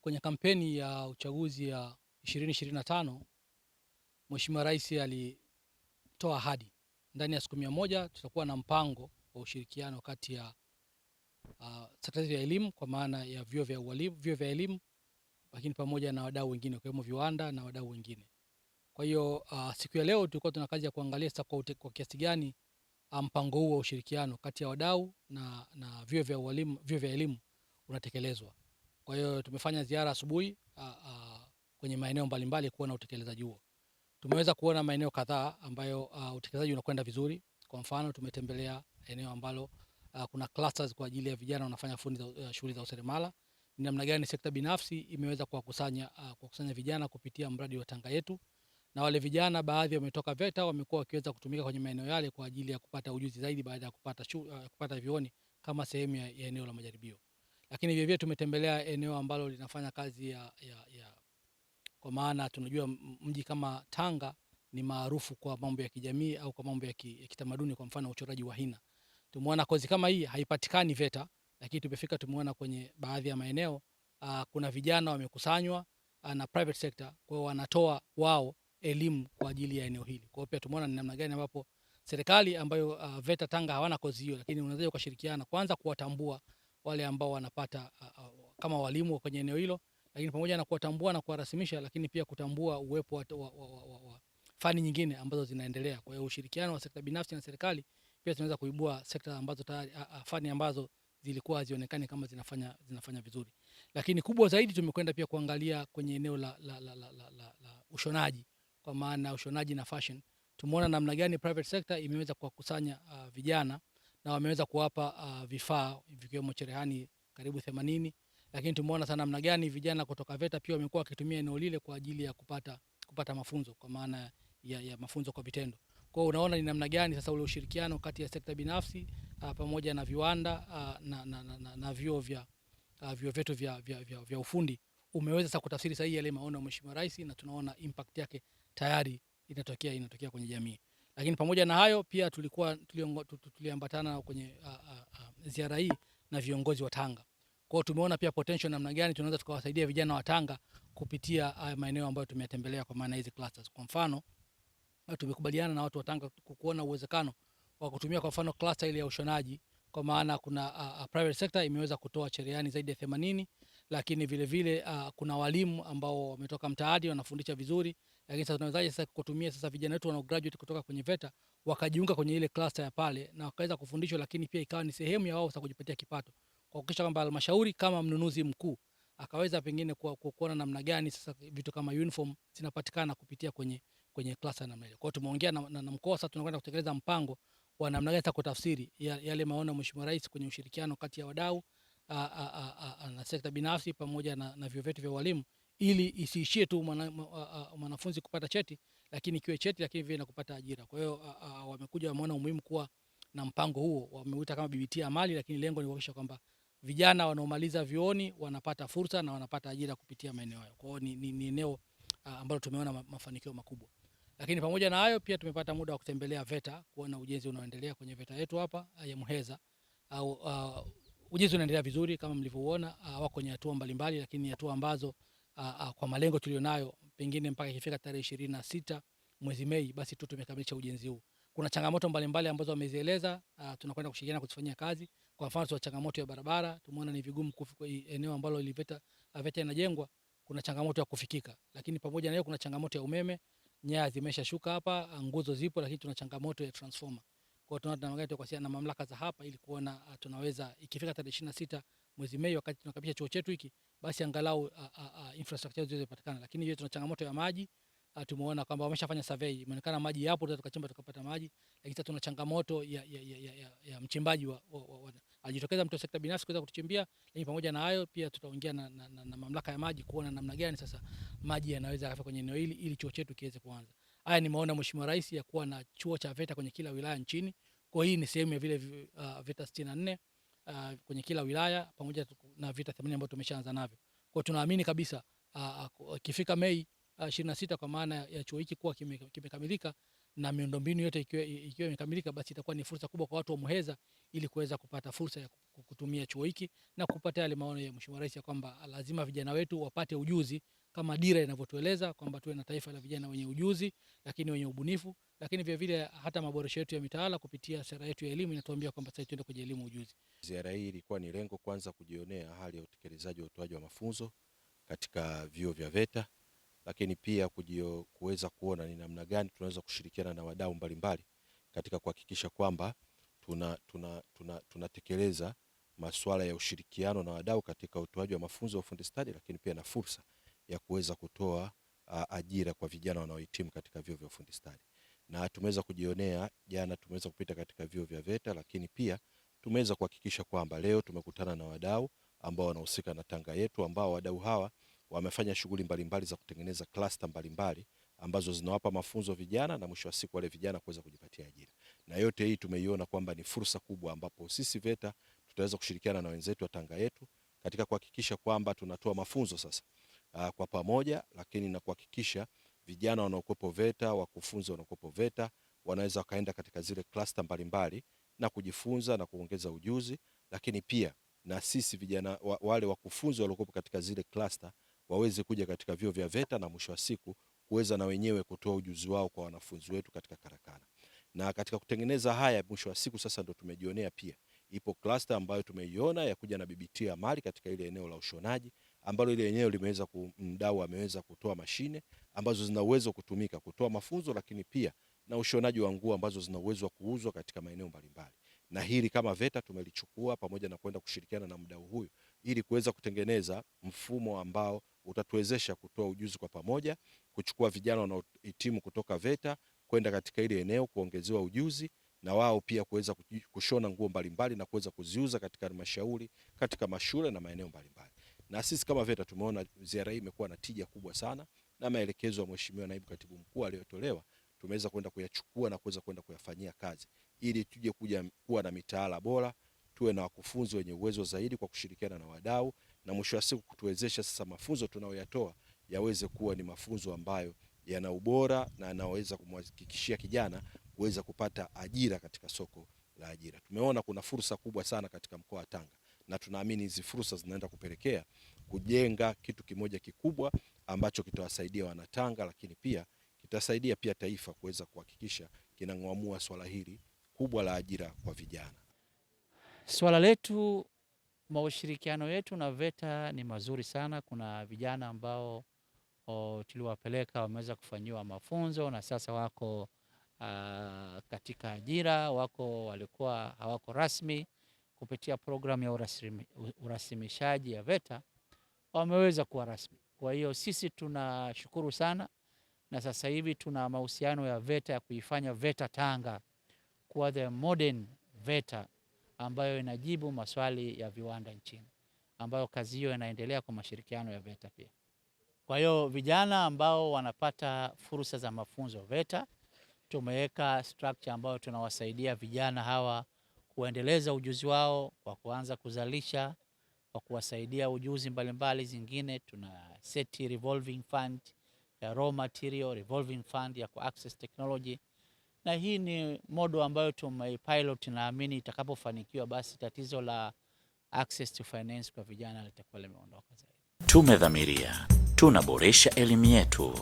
Kwenye kampeni ya uchaguzi ya 2025 Mheshimiwa Rais alitoa ahadi ndani ya siku 100 tutakuwa na mpango wa ushirikiano kati ya sekta ya elimu kwa maana ya vyuo vya elimu, lakini pamoja na wadau wengine kwa viwanda na wadau wengine. Kwa hiyo siku ya leo tulikuwa tuna kazi ya kuangalia sasa kwa kiasi gani mpango huu wa ushirikiano kati ya wadau na vyuo vya elimu unatekelezwa. Kwa hiyo tumefanya ziara asubuhi kwenye maeneo mbalimbali kuona utekelezaji huo. Tumeweza kuona maeneo kadhaa ambayo utekelezaji unakwenda vizuri. Kwa mfano tumetembelea eneo ambalo kuna clusters kwa ajili ya vijana wanafanya shughuli za useremala. Ni namna gani sekta binafsi imeweza kuwakusanya vijana kupitia mradi wa Tanga Yetu, na wale vijana baadhi wametoka VETA wamekuwa wakiweza kutumika kwenye maeneo yale kwa ajili ya kupata ujuzi zaidi baada ya kupata vioni kama sehemu ya eneo la majaribio. Lakini vile vile tumetembelea eneo ambalo linafanya kazi kwa maana tunajua mji kama Tanga ni maarufu kwa mambo ya kijamii au kwa mambo ya kitamaduni, kwa mfano uchoraji wa hina. Tumeona kozi kama hii haipatikani VETA, lakini tumefika tumeona kwenye baadhi ya maeneo kuna vijana wamekusanywa na private sector, kwa hiyo wanatoa wao elimu kwa ajili ya eneo hili. Kwa hiyo pia tumeona ni namna gani ambapo serikali ambayo VETA Tanga hawana kozi hiyo, lakini unaweza kushirikiana kwanza kuwatambua wale ambao wanapata kama walimu kwenye eneo hilo, lakini pamoja na kuwatambua na kuwarasimisha, lakini pia kutambua uwepo wa fani nyingine ambazo zinaendelea. Kwa hiyo ushirikiano wa sekta binafsi na serikali pia tunaweza kuibua sekta ambazo tayari fani ambazo zilikuwa hazionekani kama zinafanya vizuri. Lakini kubwa zaidi tumekwenda pia kuangalia kwenye eneo la ushonaji, kwa maana ushonaji na fashion. Tumeona namna gani private sector imeweza kuwakusanya vijana na wameweza kuwapa vifaa vikiwemo cherehani karibu 80, lakini tumeona sana namna gani vijana kutoka VETA pia wamekuwa wakitumia eneo lile kwa ajili ya kupata mafunzo kwa maana ya mafunzo kwa vitendo. Kwa hiyo unaona ni namna gani sasa ule ushirikiano kati ya sekta binafsi pamoja na viwanda na vyuo vyetu vya ufundi umeweza sasa kutafsiri sahihi yale maono ya Mheshimiwa Rais, na tunaona impact yake tayari inatokea kwenye jamii. Lakini pamoja na hayo pia tuliambatana kwenye ziara hii na viongozi wa Tanga. Kwa hiyo tumeona pia potential namna gani tunaweza tukawasaidia vijana wa Tanga kupitia maeneo ambayo tumeyatembelea kwa maana hizi clusters. Kwa mfano tumekubaliana na watu wa Tanga kuona uwezekano wa kutumia kwa mfano cluster ile ya ushonaji, kwa maana kuna private sector imeweza kutoa cherehani zaidi ya 80, lakini vile vile kuna walimu ambao wametoka mtaani wanafundisha vizuri, lakini sasa tunawezaje sasa kutumia sasa vijana wetu wana graduate kutoka kwenye VETA wakajiunga kwenye ile cluster ya pale na wakaweza kufundishwa, lakini pia ikawa ni sehemu ya wao sasa kujipatia kipato, kwa kuhakikisha kwamba halmashauri kama mnunuzi mkuu akaweza pengine kuona namna gani sasa vitu kama uniform zinapatikana kupitia kwenye cluster namna ile. Kwa hiyo tumeongea na mkoa, sasa tunakwenda kutekeleza mpango wa namna gani kutafsiri yale maono ya Mheshimiwa Rais kwenye ushirikiano kati ya wadau na sekta binafsi pamoja na vyuo vyetu vya walimu, ili isiishie tu mwanafunzi kupata cheti, lakini kiwe cheti lakini vile na kupata ajira. Kwa hiyo wamekuja wameona umuhimu kuwa na mpango huo, wameuita kama BBT amali, lakini lengo ni kuhakikisha kwamba vijana wanaomaliza vyuoni wanapata fursa na wanapata ajira kupitia maeneo hayo. Kwa hiyo ni eneo ambalo tumeona mafanikio makubwa. Lakini pamoja na hayo pia tumepata muda wa kutembelea VETA kuona ujenzi unaoendelea kwenye VETA yetu hapa ya Muheza. Ujenzi unaendelea vizuri kama mlivyoona, wako kwenye hatua mbalimbali, lakini hatua ambazo kwa malengo tulionayo pengine mpaka ikifika tarehe 26 mwezi Mei basi tu tumekamilisha ujenzi huu. Kuna changamoto mbalimbali ambazo wamezieleza, tunakwenda kushirikiana kuzifanyia kazi. Kwa mfano tuna changamoto ya barabara, tumeona ni vigumu kufika eneo ambalo VETA inajengwa, kuna changamoto ya kufikika. Lakini pamoja na hiyo kuna changamoto ya umeme, nyaya zimeshashuka hapa, nguzo zipo, lakini tuna changamoto ya transformer. Kwa hiyo tunaangalia tukwasiana na mamlaka za hapa ili kuona tunaweza ikifika tarehe 26 mwezi Mei wakati tunakamilisha chuo chetu hiki, basi angalau infrastructure ziweze kupatikana. Lakini hiyo tuna changamoto ya maji, tumeona kwamba wameshafanya survey, imeonekana maji yapo, tutaweza tukachimba tukapata maji, lakini sasa tuna changamoto ya mchimbaji alijitokeza mtu wa sekta binafsi kuweza kutuchimbia. Lakini pamoja na hayo pia tutaongea na mamlaka ya maji kuona namna gani sasa maji yanaweza kufika kwenye eneo hili ili chuo chetu kiweze kuanza. Haya ni maono ya Mheshimiwa Rais ya kuwa na chuo cha VETA kwenye kila wilaya nchini. Kwa hii ni sehemu ya vile VETA 64 kwenye kila wilaya pamoja na VETA 80 ambayo tumeshaanza navyo. Kwa tunaamini kabisa ikifika Mei 26 kwa maana ya chuo hiki kuwa kimekamilika, na miundombinu yote ikiwa imekamilika, basi itakuwa ni fursa kubwa kwa watu wa Muheza ili kuweza kupata fursa ya kutumia chuo hiki na kupata yale maono ya Mheshimiwa Rais kwamba lazima vijana wetu wapate ujuzi kama dira inavyotueleza kwamba tuwe na taifa la vijana wenye ujuzi lakini wenye ubunifu, lakini vile vile hata maboresho yetu ya mitaala kupitia sera yetu ya elimu inatuambia kwamba sasa tuende kwenye elimu ujuzi. Ziara hii ilikuwa ni lengo kwanza kujionea hali ya utekelezaji wa utoaji wa mafunzo katika vyuo vya VETA, lakini pia kuweza kuona ni namna gani tunaweza kushirikiana na wadau mbalimbali katika kuhakikisha kwamba tunatekeleza masuala ya ushirikiano na wadau katika utoaji wa mafunzo ya ufundi stadi, lakini pia na fursa ya kuweza kutoa ajira kwa vijana wanaohitimu katika vyuo vya ufundi stadi. Na tumeweza kujionea jana, tumeweza kupita katika vyuo vya VETA, lakini pia tumeweza kuhakikisha kwamba leo tumekutana na wadau ambao wanahusika na Tanga yetu, ambao wadau hawa wamefanya shughuli mbalimbali za kutengeneza cluster mbalimbali ambazo zinawapa mafunzo vijana na mwisho wa siku wale vijana kuweza kujipatia ajira. Na yote hii tumeiona kwamba ni fursa kubwa ambapo sisi VETA tutaweza kushirikiana na wenzetu wa Tanga yetu katika kuhakikisha kwamba tunatoa mafunzo sasa kwa pamoja, lakini na kuhakikisha vijana wanaokuwepo VETA, wakufunzi wanaokuwepo VETA wanaweza wakaenda katika zile cluster mbalimbali na kujifunza na kuongeza ujuzi, lakini pia na sisi vijana wale wakufunzi waliokuwepo katika zile cluster waweze kuja katika vyuo vya VETA na mwisho wa siku kuweza na wenyewe kutoa ujuzi wao kwa wanafunzi wetu katika karakana. Na katika kutengeneza haya mwisho wa siku sasa ndo tumejionea pia ipo cluster ambayo tumeiona ya kuja na BBT ya mali katika ile eneo la ushonaji, ambalo ile eneo limeweza mdau ameweza kutoa mashine ambazo zina uwezo kutumika kutoa mafunzo, lakini pia na ushonaji wa nguo ambazo zina uwezo wa kuuzwa katika maeneo mbalimbali. Na hili kama VETA tumelichukua pamoja na kwenda kushirikiana na mdau huyu ili kuweza kutengeneza mfumo ambao utatuwezesha kutoa ujuzi kwa pamoja, kuchukua vijana wanaohitimu kutoka VETA kwenda katika ile eneo kuongezewa ujuzi na wao pia kuweza kushona nguo mbalimbali na kuweza kuziuza katika halmashauri, katika mashule na maeneo mbalimbali. Na sisi kama VETA tumeona ziara hii imekuwa na tija kubwa sana, na maelekezo ya Mheshimiwa Naibu Katibu Mkuu aliyotolewa tumeweza kwenda kuyachukua na kuweza kwenda kuyafanyia kazi ili tuje kuwa na mitaala bora, tuwe na wakufunzi wenye uwezo zaidi kwa kushirikiana na wadau, na mwisho wa siku kutuwezesha sasa mafunzo tunayoyatoa yaweze kuwa ni mafunzo ambayo yana ubora na yanaweza kumhakikishia kijana kuweza kupata ajira katika soko la ajira. Tumeona kuna fursa kubwa sana katika mkoa wa Tanga na tunaamini hizi fursa zinaenda kupelekea kujenga kitu kimoja kikubwa ambacho kitawasaidia wanatanga, lakini pia kitasaidia pia taifa kuweza kuhakikisha kinang'amua swala hili kubwa la ajira kwa vijana. Swala letu, maushirikiano yetu na VETA ni mazuri sana. Kuna vijana ambao tuliwapeleka wameweza kufanyiwa mafunzo na sasa wako katika ajira, walikuwa hawako rasmi kupitia programu ya urasimishaji ya VETA wameweza kuwa rasmi. Kwa hiyo sisi tunashukuru sana, na sasa hivi tuna mahusiano ya VETA ya kuifanya VETA Tanga kuwa the modern VETA ambayo inajibu maswali ya viwanda nchini, ambayo kazi hiyo inaendelea kwa mashirikiano ya VETA pia. Kwa hiyo vijana ambao wanapata fursa za mafunzo VETA, tumeweka structure ambayo tunawasaidia vijana hawa kuendeleza ujuzi wao kwa kuanza kuzalisha, kwa kuwasaidia ujuzi mbalimbali zingine. Tuna seti revolving fund ya raw material, revolving fund ya access technology, na hii ni modo ambayo tumepilot. Naamini itakapofanikiwa basi tatizo la access to finance kwa vijana litakuwa limeondoka zaidi. Tumedhamiria tunaboresha elimu yetu.